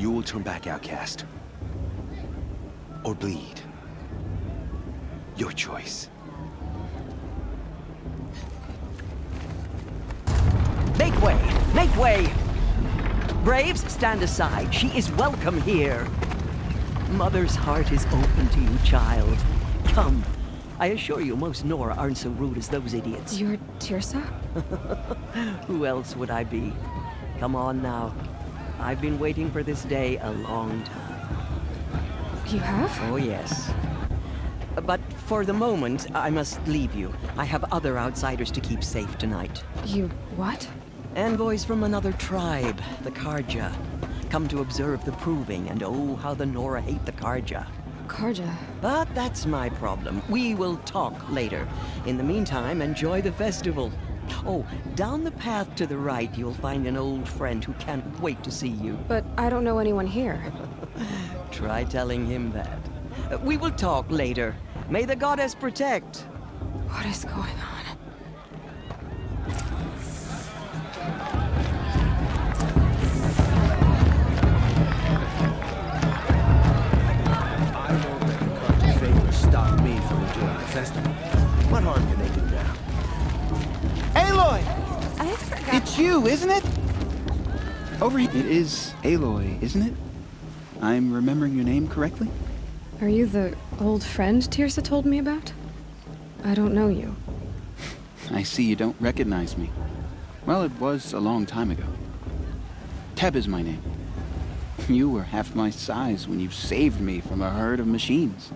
You will turn back outcast. Or bleed. Your choice. Make way! Make way! Braves, stand aside. She is welcome here. Mother's heart is open to you, child. Come. I assure you, most Nora aren't so rude as those idiots. You're Teersa? Who else would I be? Come on now. I've been waiting for this day a long time. You have? Oh, yes. But for the moment, I must leave you. I have other outsiders to keep safe tonight. You what? Envoys from another tribe, the Carja. Come to observe the proving, and oh, how the Nora hate the Carja. Carja? But that's my problem. We will talk later. In the meantime, enjoy the festival. Oh, down the path to the right, you'll find an old friend who can't wait to see you. But I don't know anyone here. Try telling him that. We will talk later. May the goddess protect. What is going on? I won't let the Carja favor stop me from enjoying the festival. What harm can they do now? Aloy! I forgot. It's you, isn't it? It is Aloy, isn't it? I'm remembering your name correctly? Are you the old friend Teersa told me about? I don't know you. I see you don't recognize me. Well, it was a long time ago. Teb is my name. You were half my size when you saved me from a herd of machines.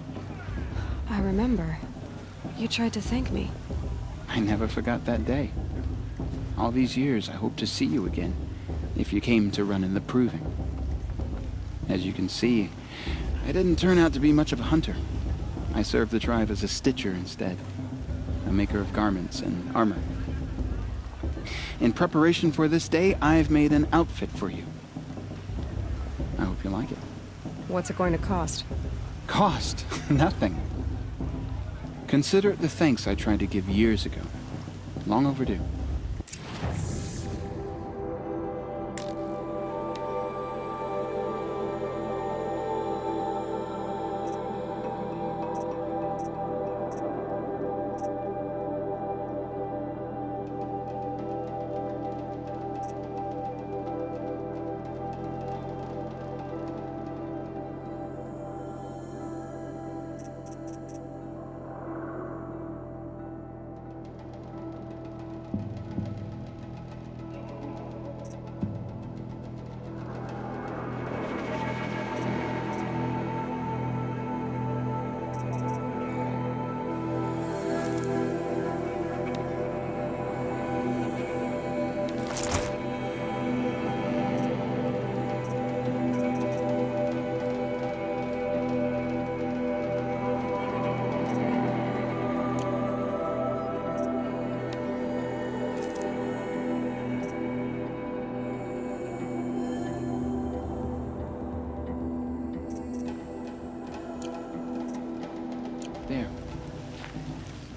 I remember. You tried to thank me. I never forgot that day. All these years, I hope to see you again, if you came to run in the proving. As you can see, I didn't turn out to be much of a hunter. I served the tribe as a stitcher instead, a maker of garments and armor. In preparation for this day, I've made an outfit for you. I hope you like it. What's it going to cost? Cost? Nothing. Consider it the thanks I tried to give years ago. Long overdue. There.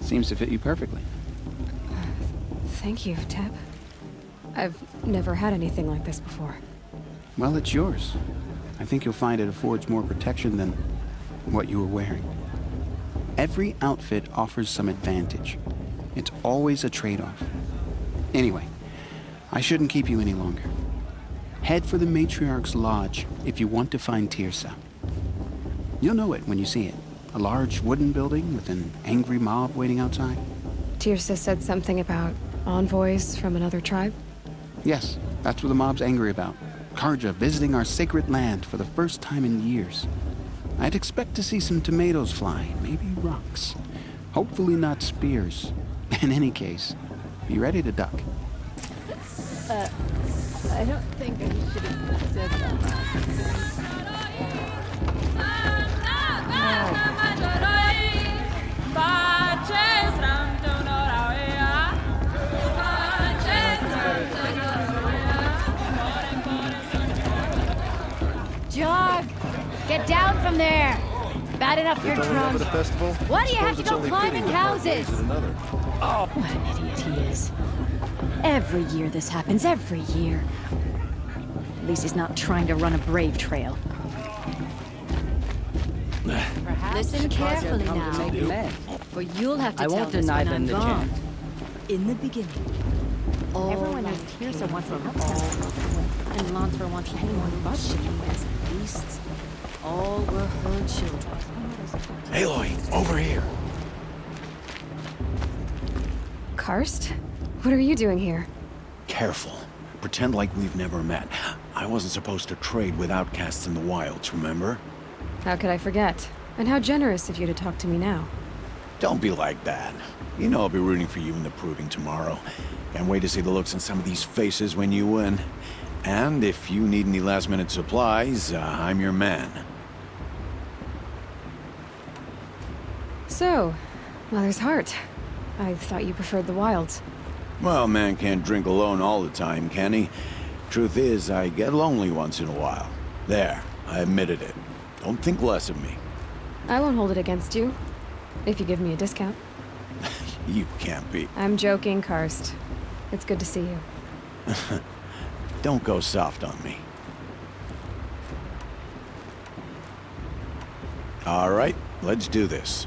Seems to fit you perfectly. Thank you, Teb. I've never had anything like this before. Well, it's yours. I think you'll find it affords more protection than what you were wearing. Every outfit offers some advantage. It's always a trade-off. Anyway, I shouldn't keep you any longer. Head for the Matriarch's Lodge if you want to find Teersa. You'll know it when you see it. A large wooden building with an angry mob waiting outside. Teersa said something about envoys from another tribe? Yes, that's what the mob's angry about. Carja visiting our sacred land for the first time in years. I'd expect to see some tomatoes fly, maybe rocks. Hopefully not spears. In any case, be ready to duck. I don't think I should have said that. Jog! Get down from there! Bad enough you're drunk. The festival? Why do you have to go climbing houses? Oh, what an idiot he is. Every year this happens, every year. least he's not trying to run a brave trail. Listen carefully now, for you'll have to I tell won't this deny when them I'm the gone. chance. In the beginning, all Everyone life is here, so came wants to from help all, and Lansra wants anyone but chickens and beasts. All were her children. Aloy, over here. Karst? What are you doing here? Careful. Pretend like we've never met. I wasn't supposed to trade with outcasts in the wilds, remember? How could I forget? And how generous of you to talk to me now. Don't be like that. You know I'll be rooting for you in the proving tomorrow. Can't wait to see the looks on some of these faces when you win. And if you need any last-minute supplies, I'm your man. So, Mother's Heart. I thought you preferred the wilds. Well, man can't drink alone all the time, can he? Truth is, I get lonely once in a while. There, I admitted it. Don't think less of me. I won't hold it against you. If you give me a discount. You can't be. I'm joking, Karst. It's good to see you. Don't go soft on me. All right, let's do this.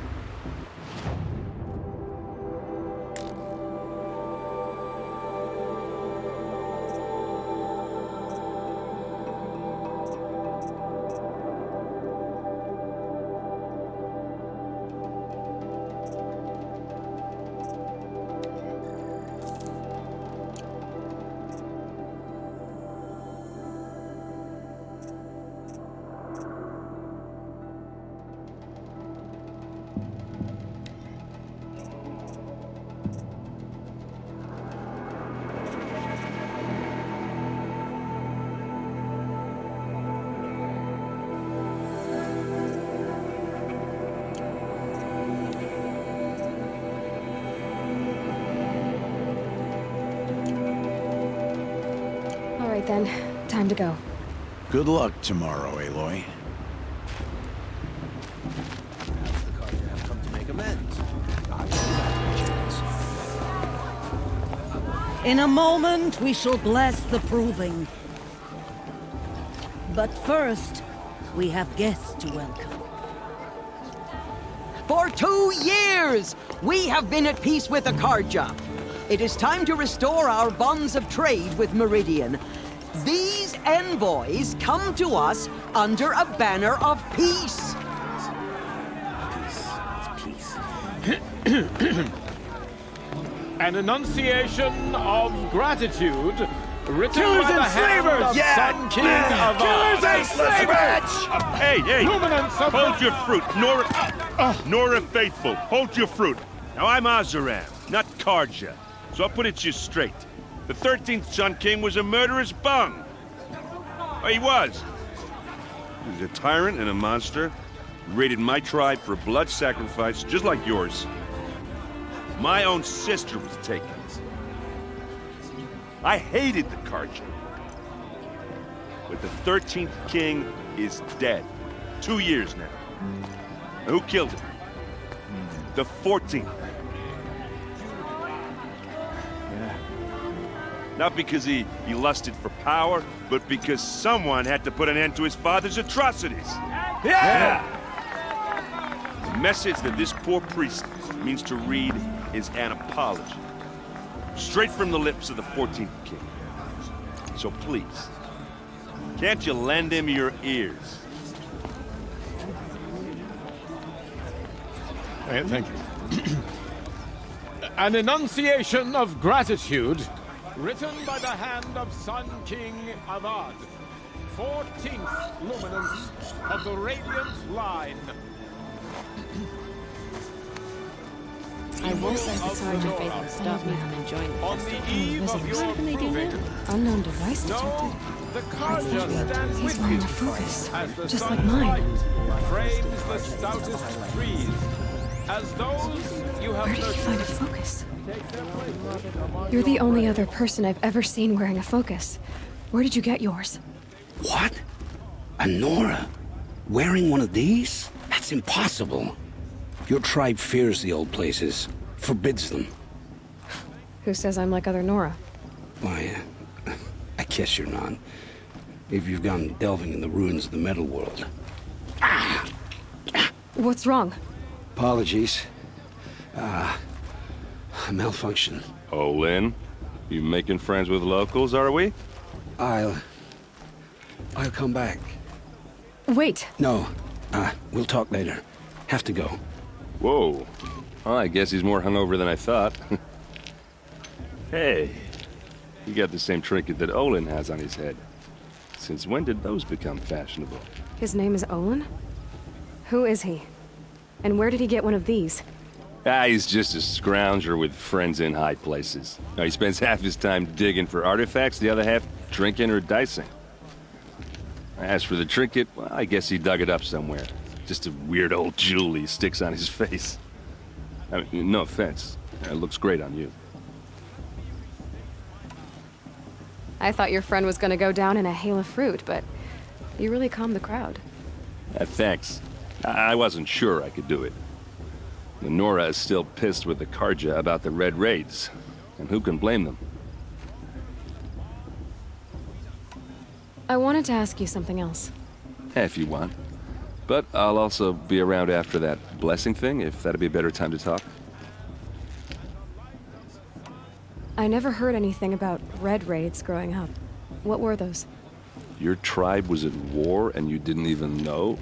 All right then, time to go. Good luck tomorrow, Aloy. Perhaps the Carja have come to make amends. I will give them a chance. In a moment, we shall bless the proving. But first, we have guests to welcome. For 2 years, we have been at peace with the Carja. It is time to restore our bonds of trade with Meridian. These envoys come to us under a banner of peace. An enunciation of gratitude written Killers by the and hand slavers! of Yeah! Sun King of Killers and slavers! Hey, hey! Luminance of Hold your fruit, Nora Faithful. Hold your fruit. Now I'm Oseram, not Carja, so I'll put it to you straight. The 13th Sun King was a murderous bung. Oh, he was. He was a tyrant and a monster. He raided my tribe for blood sacrifice, just like yours. My own sister was taken. I hated the Carja. But the 13th king is dead. 2 years now. And who killed him? The 14th. Not because he lusted for power, but because someone had to put an end to his father's atrocities. Yeah! The message that this poor priest means to read is an apology. Straight from the lips of the 14th king. So please, can't you lend him your ears? Thank you. An enunciation of gratitude written by the hand of Sun King Avad, 14th luminance of the Radiant Line. I won't let the Sergeant Faithful stop me from enjoying the On festival. the eve of your What can they do now? proving, Unknown device detected. no, the Carja stands He's with wearing you a focus, as the just like sun's mine. light frames the stoutest trees, as those you have Where did he find a nurtured. focus? You're the only other person I've ever seen wearing a focus. Where did you get yours? What? A Nora? Wearing one of these? That's impossible. Your tribe fears the old places, forbids them. Who says I'm like other Nora? Why, I guess you're not. if you've gone delving in the ruins of the metal world. What's wrong? Apologies. Malfunction. Oh, Lynn? You making friends with locals, are we? I'll come back. Wait. No. We'll talk later. Have to go. Whoa. Well, I guess he's more hungover than I thought. Hey. You got the same trinket that Olin has on his head. Since when did those become fashionable? His name is Olin? Who is he? And where did he get one of these? He's just a scrounger with friends in high places. Now, he spends half his time digging for artifacts, the other half drinking or dicing. As for the trinket, well, I guess he dug it up somewhere. Just a weird old jewel he sticks on his face. I mean, no offense. It looks great on you. I thought your friend was gonna go down in a hail of fruit, but you really calmed the crowd. Thanks. I wasn't sure I could do it. Nora is still pissed with the Karja about the Red Raids, and who can blame them? I wanted to ask you something else. If you want. But I'll also be around after that blessing thing, if that'd be a better time to talk. I never heard anything about Red Raids growing up. What were those? Your tribe was at war and you didn't even know?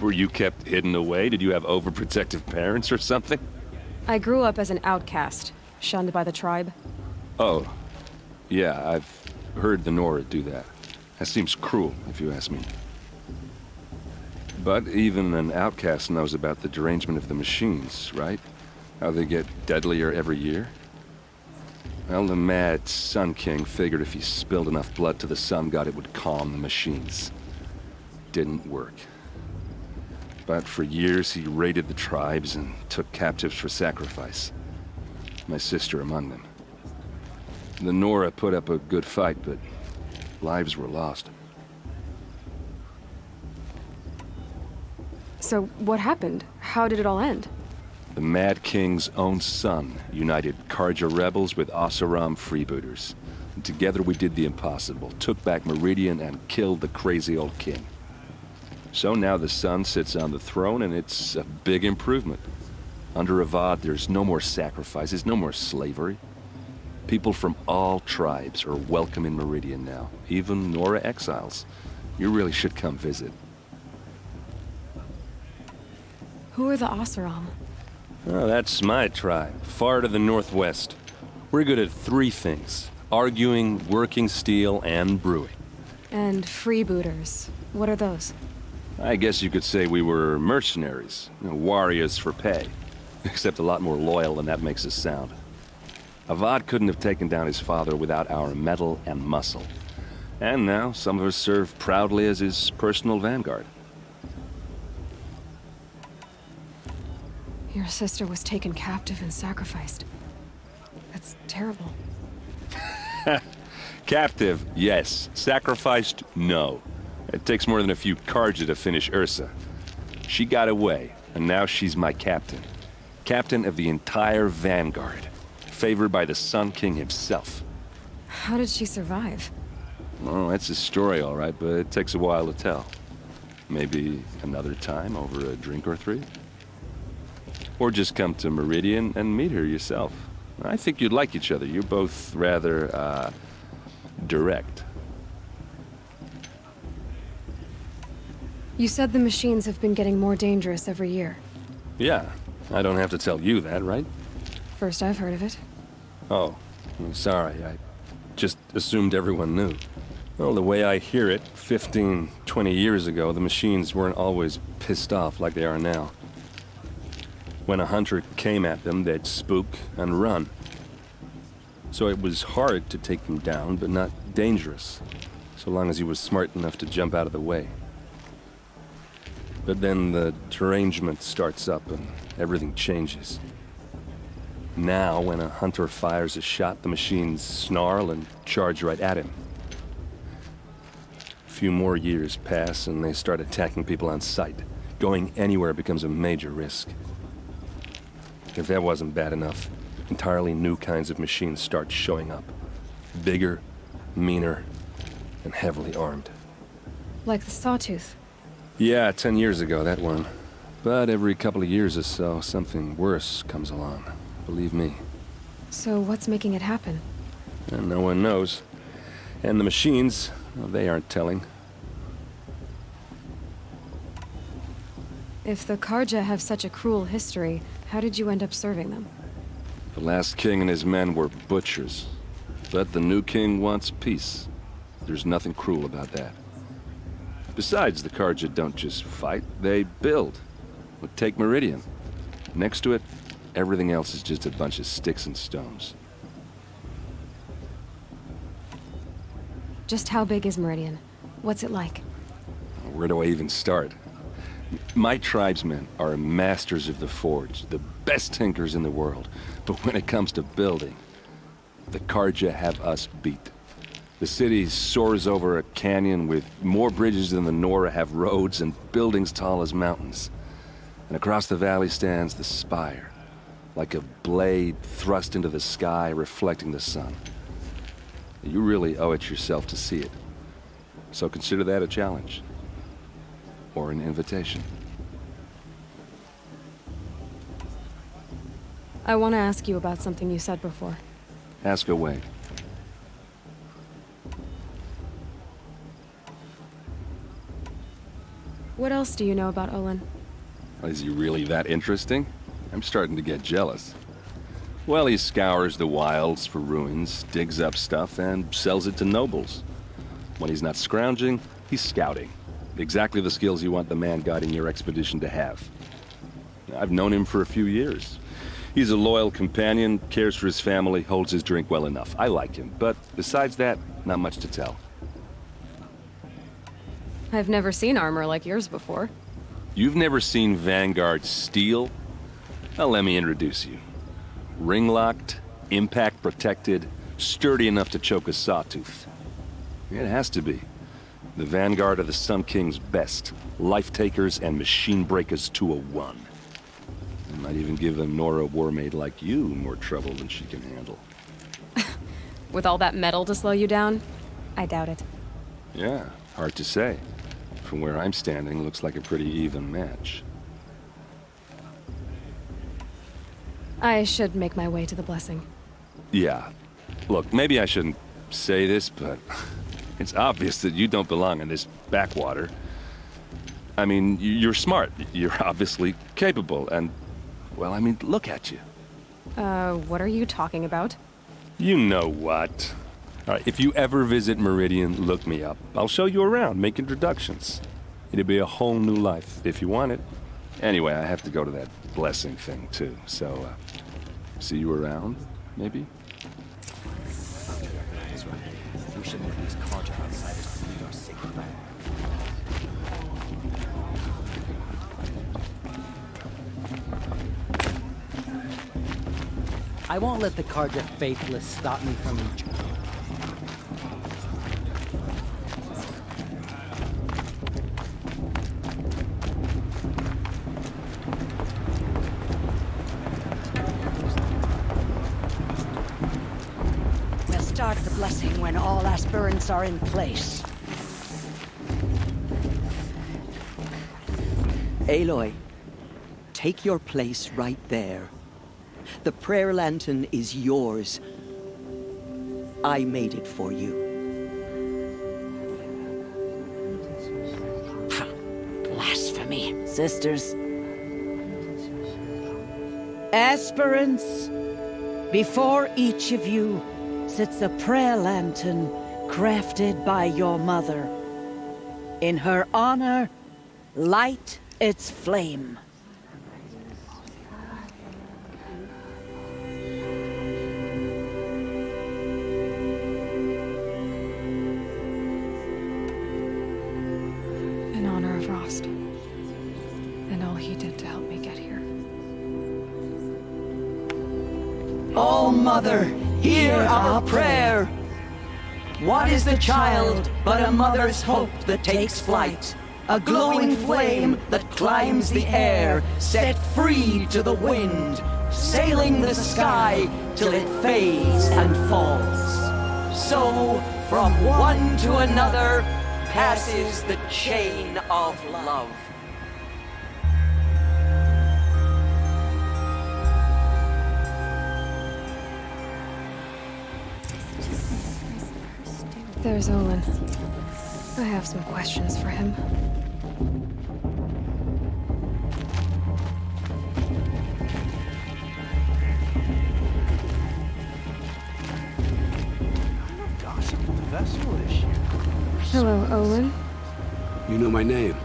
Were you kept hidden away? Did you have overprotective parents or something? I grew up as an outcast, shunned by the tribe. Oh. Yeah, I've heard the Nora do that. That seems cruel, if you ask me. But even an outcast knows about the derangement of the machines, right? How they get deadlier every year? Well, the mad Sun King figured if he spilled enough blood to the Sun God, it would calm the machines. Didn't work. But for years, he raided the tribes and took captives for sacrifice. My sister among them. The Nora put up a good fight, but lives were lost. So what happened? How did it all end? The Mad King's own son united Karja rebels with Oseram freebooters. And together we did the impossible, took back Meridian and killed the crazy old king. So now the son sits on the throne and it's a big improvement. Under Avad, there's no more sacrifices, no more slavery. People from all tribes are welcome in Meridian now, even Nora exiles. You really should come visit. Who are the Oseram? Oh, that's my tribe, far to the northwest. We're good at three things: arguing, working steel, and brewing. And freebooters. What are those? I guess you could say we were mercenaries, warriors for pay. Except a lot more loyal than that makes us sound. Avad couldn't have taken down his father without our metal and muscle. And now some of us serve proudly as his personal vanguard. Your sister was taken captive and sacrificed. That's terrible. Captive, yes. Sacrificed, no. It takes more than a few Karja to finish Ursa. She got away, and now she's my captain. Captain of the entire vanguard. Favored by the Sun King himself. How did she survive? Well, that's a story, all right, but it takes a while to tell. Maybe another time over a drink or three? Or just come to Meridian and meet her yourself. I think you'd like each other. You're both rather, direct. You said the machines have been getting more dangerous every year. Yeah, I don't have to tell you that, right? First I've heard of it. Oh, I'm sorry. I just assumed everyone knew. Well, the way I hear it, 15, 20 years ago, the machines weren't always pissed off like they are now. When a hunter came at them, they'd spook and run. So it was hard to take them down, but not dangerous, so long as he was smart enough to jump out of the way. But then the derangement starts up and everything changes. Now, when a hunter fires a shot, the machines snarl and charge right at him. A few more years pass and they start attacking people on sight. Going anywhere becomes a major risk. If that wasn't bad enough, entirely new kinds of machines start showing up. Bigger, meaner, and heavily armed. Like the Sawtooth. Yeah, 10 years ago, that one. But every couple of years or so, something worse comes along. Believe me. So what's making it happen? And no one knows. And the machines, well, they aren't telling. If the Karja have such a cruel history, how did you end up serving them? The last king and his men were butchers. But the new king wants peace. There's nothing cruel about that. Besides, the Karja don't just fight, they build. Well, take Meridian. Next to it, everything else is just a bunch of sticks and stones. Just how big is Meridian? What's it like? Where do I even start? My tribesmen are masters of the forge, the best tinkers in the world. But when it comes to building, the Karja have us beat. The city soars over a canyon with more bridges than the Nora have roads and buildings tall as mountains. And across the valley stands the spire, like a blade thrust into the sky reflecting the sun. You really owe it yourself to see it. So consider that a challenge. Or an invitation. I want to ask you about something you said before. Ask away. What else do you know about Olin? Is he really that interesting? I'm starting to get jealous. Well, he scours the wilds for ruins, digs up stuff, and sells it to nobles. When he's not scrounging, he's scouting. Exactly the skills you want the man guiding your expedition to have. I've known him for a few years. He's a loyal companion, cares for his family, holds his drink well enough. I like him, but besides that, not much to tell. I've never seen armor like yours before. You've never seen Vanguard steel? Well, let me introduce you. Ring-locked, impact-protected, sturdy enough to choke a sawtooth. It has to be. The Vanguard are the Sun King's best. Life-takers and machine-breakers to a one. They might even give a Nora warmaid like you more trouble than she can handle. With all that metal to slow you down? I doubt it. Yeah, hard to say. From where I'm standing, looks like a pretty even match. I should make my way to the blessing. Yeah. Look, maybe I shouldn't say this, but it's obvious that you don't belong in this backwater. I mean, you're smart. You're obviously capable, and, well, I mean, look at you. What are you talking about? You know what. All right, if you ever visit Meridian, look me up. I'll show you around, make introductions. It'll be a whole new life, if you want it. Anyway, I have to go to that blessing thing, too. So, see you around, maybe? That's right. We should let these Karja outsiders lead our sacred land. I won't let the Karja faithless stop me from enjoying. We'll start the blessing when all aspirants are in place. Aloy, take your place right there. The prayer lantern is yours. I made it for you. Blasphemy. Sisters. Aspirants, before each of you sits a prayer lantern crafted by your mother. In her honor, light its flame. In honor of Rost. And all he did to help me get here. Oh, Mother, hear our prayer. What is the child but a mother's hope that takes flight? A glowing flame that climbs the air, set free to the wind, sailing the sky till it fades and falls. So, from one to another, passes the chain of love. There's Olin. I have some questions for him. Hello, Olin. You know my name?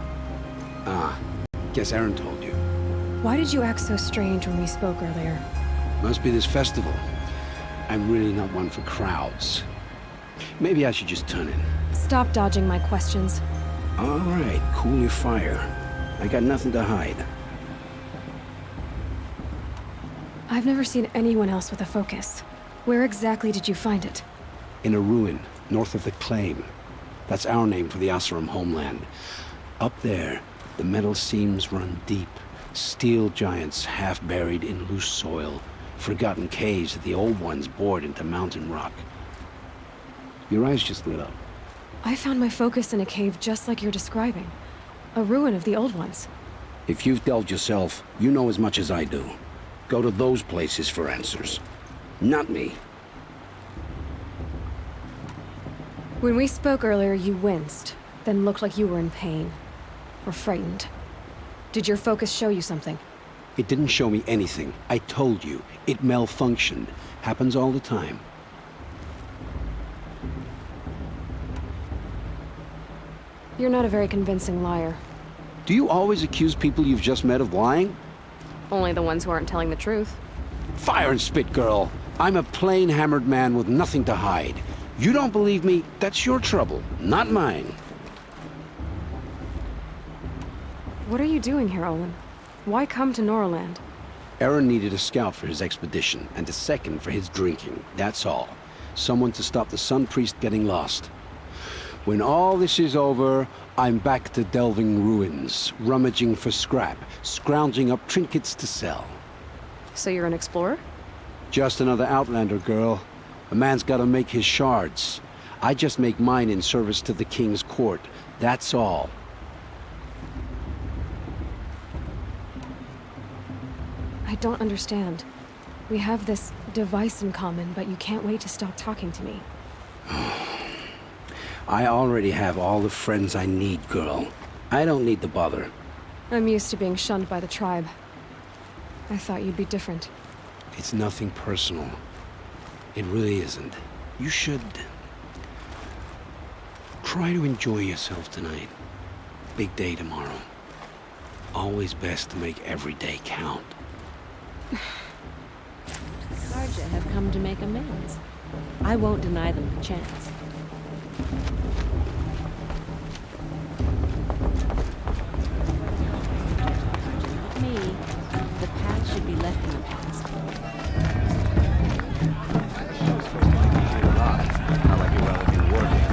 Ah, guess Aaron told you. Why did you act so strange when we spoke earlier? Must be this festival. I'm really not one for crowds. Maybe I should just turn in. Stop dodging my questions. All right, cool your fire. I got nothing to hide. I've never seen anyone else with a focus. Where exactly did you find it? In a ruin, north of the Claim. That's our name for the Oseram homeland. Up there, the metal seams run deep. Steel giants half buried in loose soil. Forgotten caves that the old ones bored into mountain rock. Your eyes just lit up. I found my focus in a cave just like you're describing. A ruin of the old ones. If you've delved yourself, you know as much as I do. Go to those places for answers. Not me. When we spoke earlier, you winced, then looked like you were in pain. Or frightened. Did your focus show you something? It didn't show me anything. I told you. It malfunctioned. Happens all the time. You're not a very convincing liar. Do you always accuse people you've just met of lying? Only the ones who aren't telling the truth. Fire and spit, girl. I'm a plain hammered man with nothing to hide. You don't believe me, that's your trouble, not mine. What are you doing here, Olin? Why come to Noraland? Aaron needed a scout for his expedition, and a second for his drinking, that's all. Someone to stop the Sun Priest getting lost. When all this is over, I'm back to delving ruins, rummaging for scrap, scrounging up trinkets to sell. So you're an explorer? Just another Outlander, girl. A man's gotta make his shards. I just make mine in service to the King's court, that's all. I don't understand. We have this device in common, but you can't wait to stop talking to me. I already have all the friends I need, girl. I don't need the bother. I'm used to being shunned by the tribe. I thought you'd be different. It's nothing personal. It really isn't. You should try to enjoy yourself tonight. Big day tomorrow. Always best to make every day count. Sarja have come to make amends. I won't deny them the chance. Not me. The past should be left in the past. Not like you're well in working.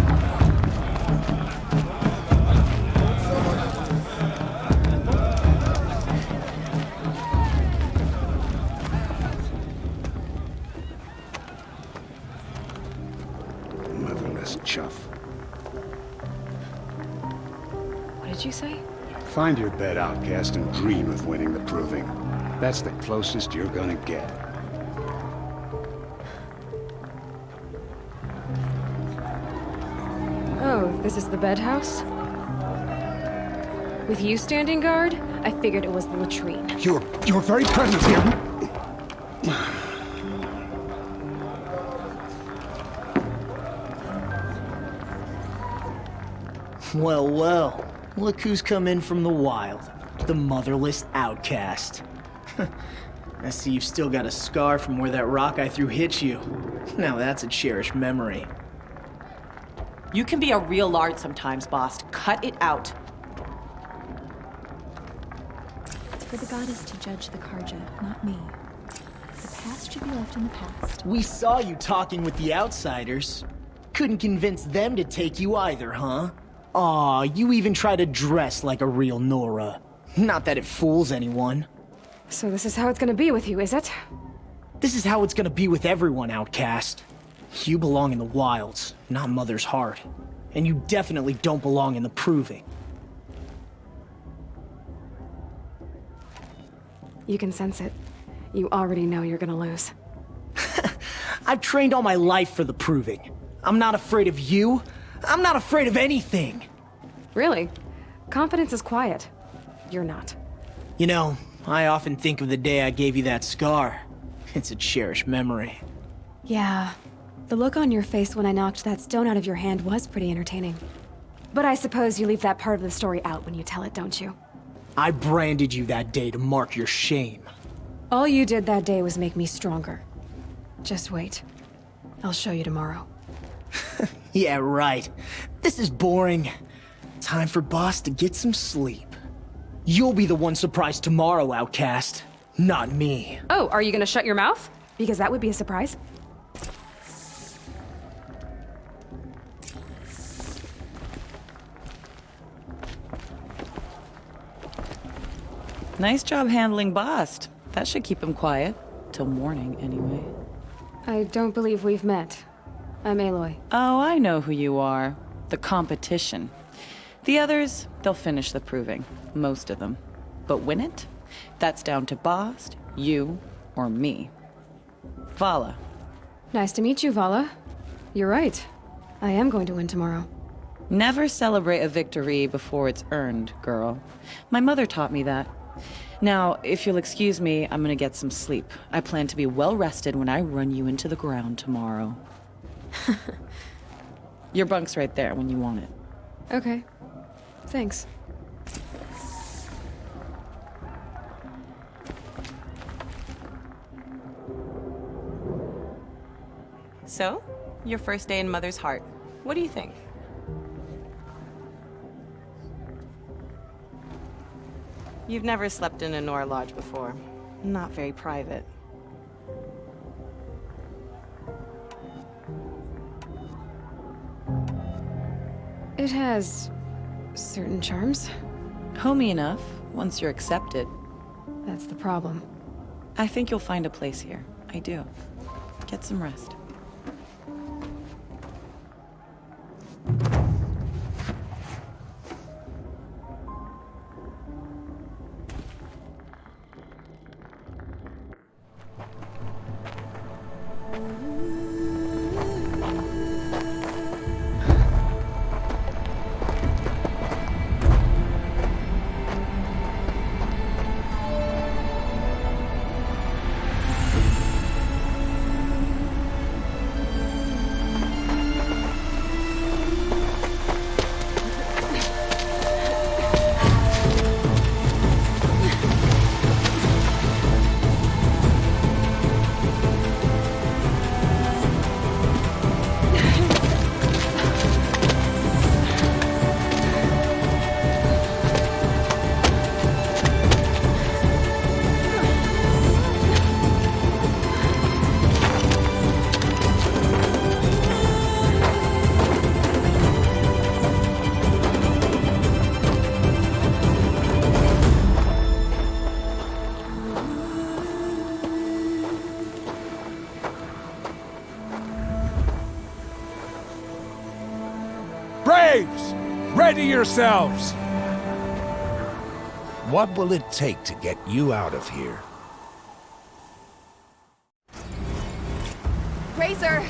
Motherless chuff. What did you say? Find your bed, outcast, and dream of winning the proving. That's the closest you're gonna get. Oh, this is the bedhouse? With you standing guard, I figured it was the latrine. Your very presence here. Well, well. Look who's come in from the wild. The motherless outcast. I see you've still got a scar from where that rock I threw hit you. Now that's a cherished memory. You can be a real lard sometimes, boss. Cut it out. It's for the goddess to judge the Karja, not me. The past should be left in the past. We saw you talking with the outsiders. Couldn't convince them to take you either, huh? Aw, you even try to dress like a real Nora. Not that it fools anyone. So this is how it's gonna be with you, is it? This is how it's gonna be with everyone, outcast. You belong in the wilds, not Mother's heart. and you definitely don't belong in the Proving. You can sense it. You already know you're gonna lose. I've trained all my life for the Proving. I'm not afraid of you. I'm not afraid of anything. Really? Confidence is quiet. You're not. You know, I often think of the day I gave you that scar. It's a cherished memory. Yeah. The look on your face when I knocked that stone out of your hand was pretty entertaining. But I suppose you leave that part of the story out when you tell it, don't you? I branded you that day to mark your shame. All you did that day was make me stronger. Just wait. I'll show you tomorrow. Yeah, right. This is boring. Time for Boss to get some sleep. You'll be the one surprised tomorrow, Outcast. Not me. Oh, are you gonna shut your mouth? Because that would be a surprise. Nice job handling Bast. That should keep him quiet. Till morning, anyway. I don't believe we've met. I'm Aloy. Oh, I know who you are. The competition. The others, they'll finish the Proving. Most of them. But win it? That's down to Bast, you, or me. Vala. Nice to meet you, Vala. You're right. I am going to win tomorrow. Never celebrate a victory before it's earned, girl. My mother taught me that. Now, if you'll excuse me, I'm gonna get some sleep. I plan to be well rested when I run you into the ground tomorrow. Your bunk's right there when you want it. Okay. Thanks. So, your first day in Mother's Heart. What do you think? You've never slept in a Nora Lodge before. Not very private. It has certain charms. Homey enough, once you're accepted. That's the problem. I think you'll find a place here. I do. Get some rest. Braves! Ready yourselves! What will it take to get you out of here? Razor!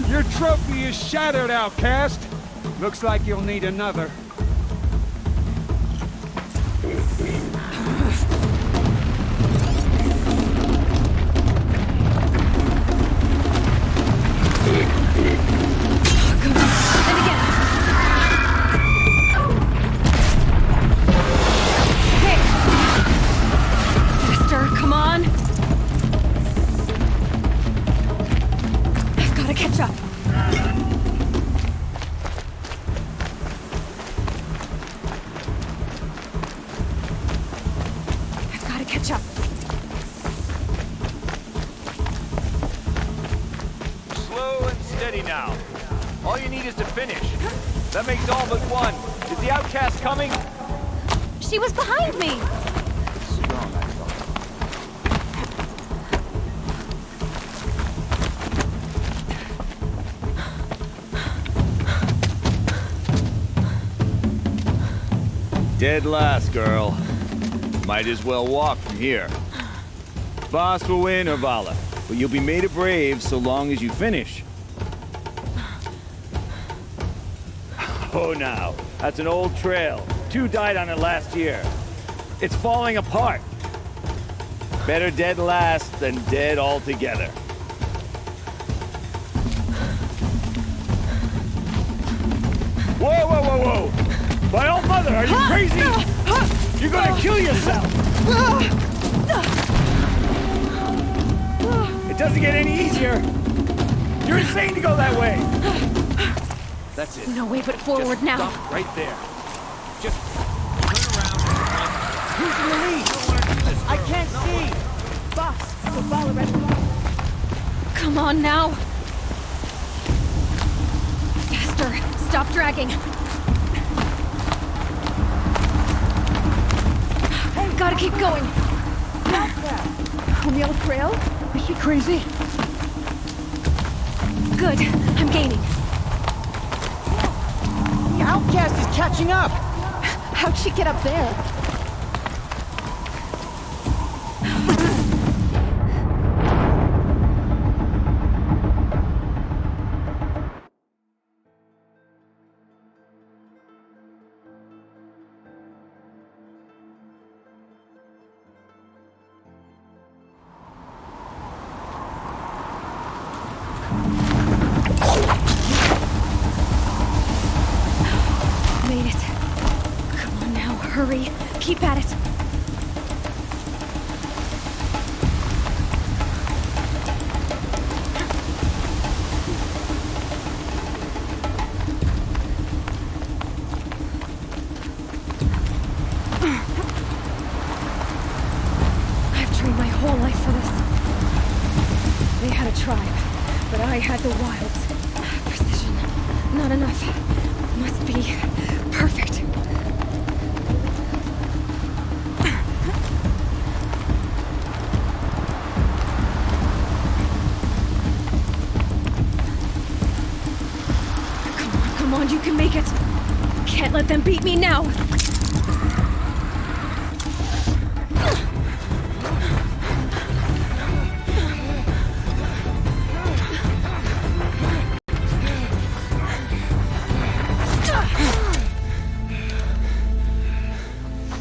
Your trophy is shattered, Outcast. Looks like you'll need another. Slow and steady now. All you need is to finish. That makes all but one. Is the outcast coming? She was behind me! Strong, I thought. Dead last, girl. Might as well walk from here. Boss will win, Urvala, but you'll be made a brave so long as you finish. Oh, now, that's an old trail. 2 died on it last year. It's falling apart. Better dead last than dead altogether. Whoa, whoa, whoa, whoa! My old mother, are you crazy? You're gonna kill yourself! It doesn't get any easier! You're insane to go that way! That's it. No way but forward Just now. Stop right there. Just turn around and run. Who's in the lead? You don't want to do this, girl. I can't see! Boss, so follow right. Come on now. Faster. Stop dragging. Gotta keep going. O'Neill Trail? Is she crazy? Good. I'm gaining. The outcast is catching up! How'd she get up there? Made it. Come on now, hurry. Keep at it. I've trained my whole life for this. They had a tribe, but I had the wilds. Precision. Not enough. Must be perfect. Come on, you can make it. Can't let them beat me now.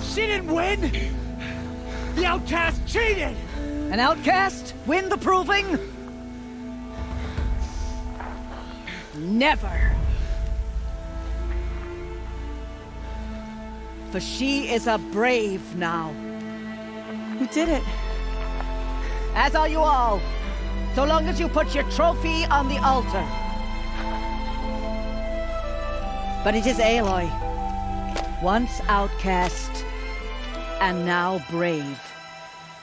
She didn't win! The outcast cheated! An outcast win the proving? Never! For she is a brave now. You did it. As are you all. So long as you put your trophy on the altar. But it is Aloy. Once outcast, and now brave,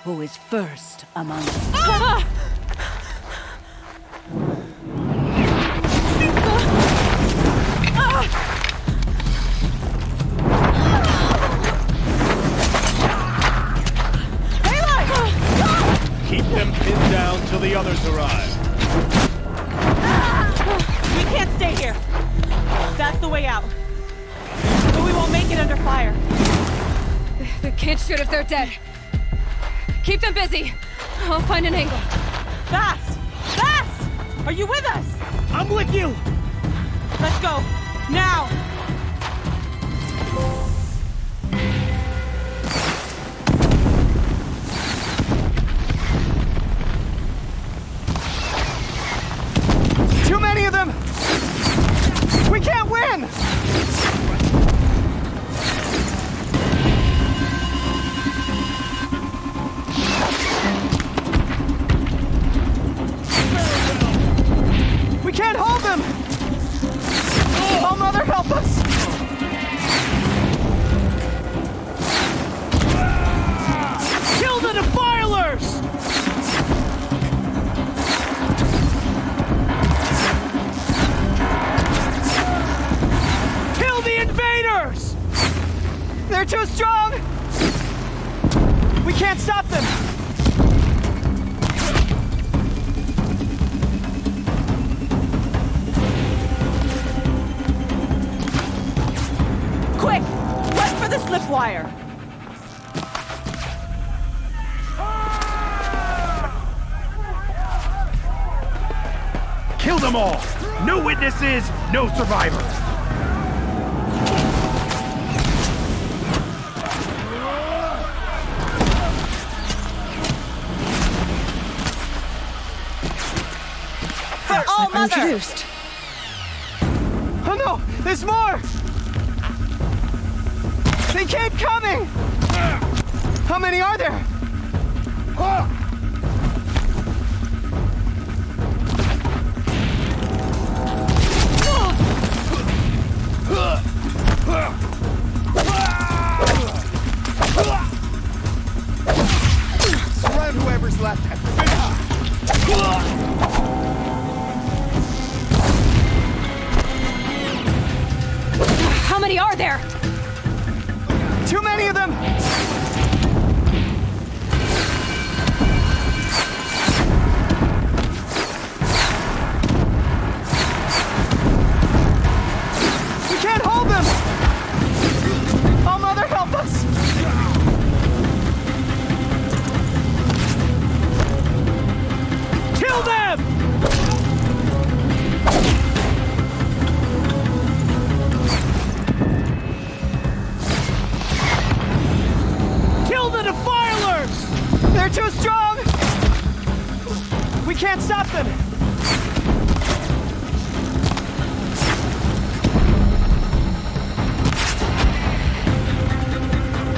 who is first among us. Keep them pinned down till the others arrive. We can't stay here. That's the way out. But we won't make it under fire. They can't shoot if they're dead. Keep them busy. I'll find an angle. Fast! Fast! Are you with us? I'm with you! Let's go. Now! Too many of them! We can't win! We can't hold them! Oh, Mother, help us! Kill them all! No witnesses, no survivors! For all Mother! Introduced. Oh no! There's more! They keep coming! How many are there? Surround whoever's left and How many are there? Too many of them! We can't hold them! Oh, Mother, help us! Kill them! Kill the Defilers! They're too strong! We can't stop them!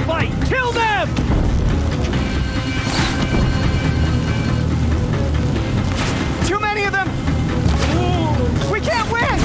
Fight! Kill them! Too many of them! We can't win!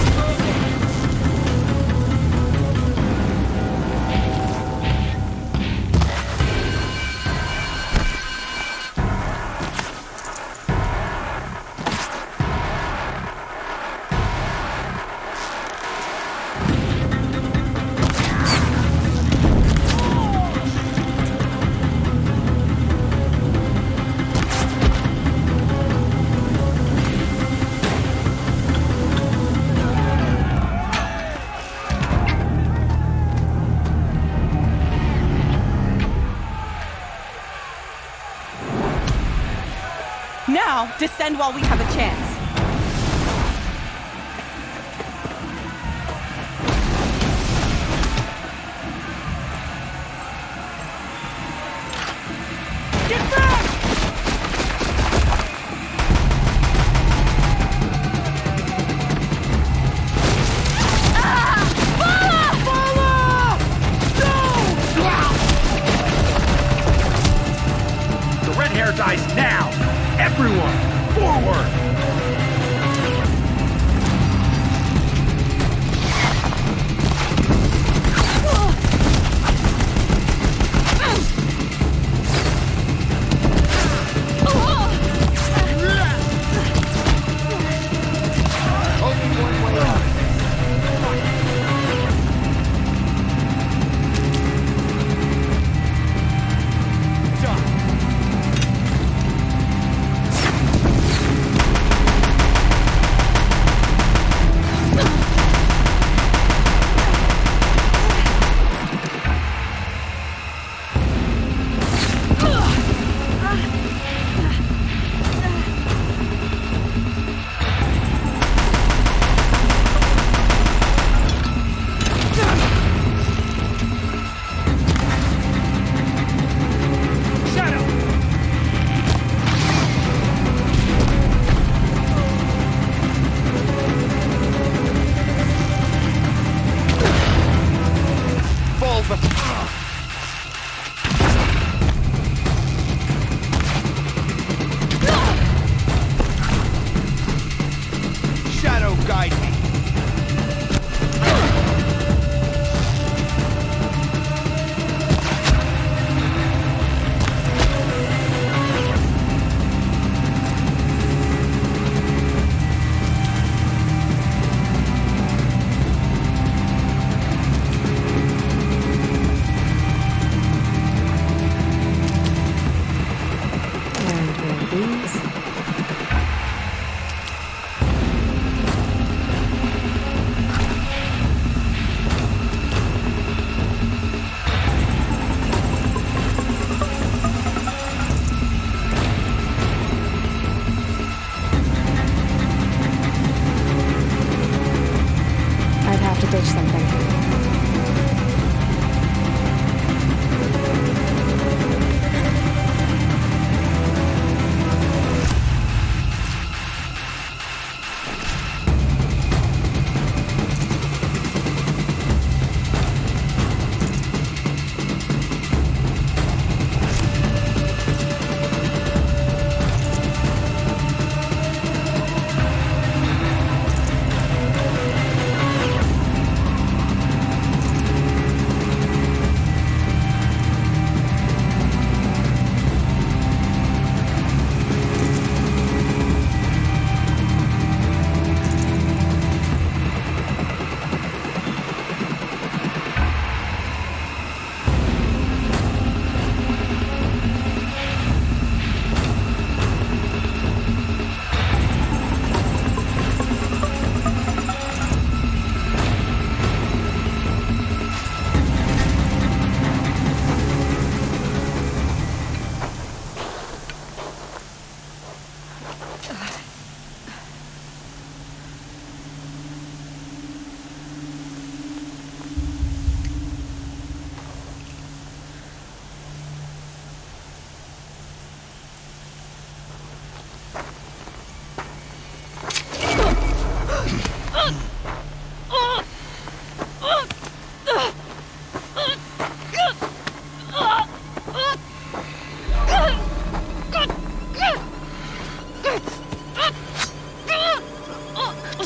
Now, descend while we have a chance. Get back! The red hair dies now! Everyone, forward! only one way out.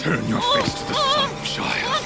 Turn your face to the sun, child.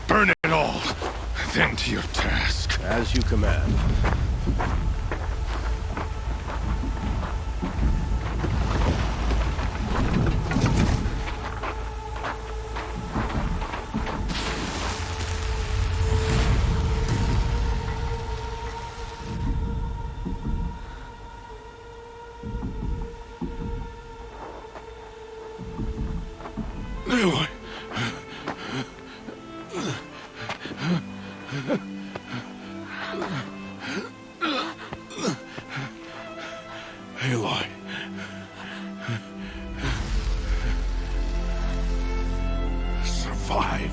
Burn it all, then to your task. As you command. Aloy. Aloy. Survive.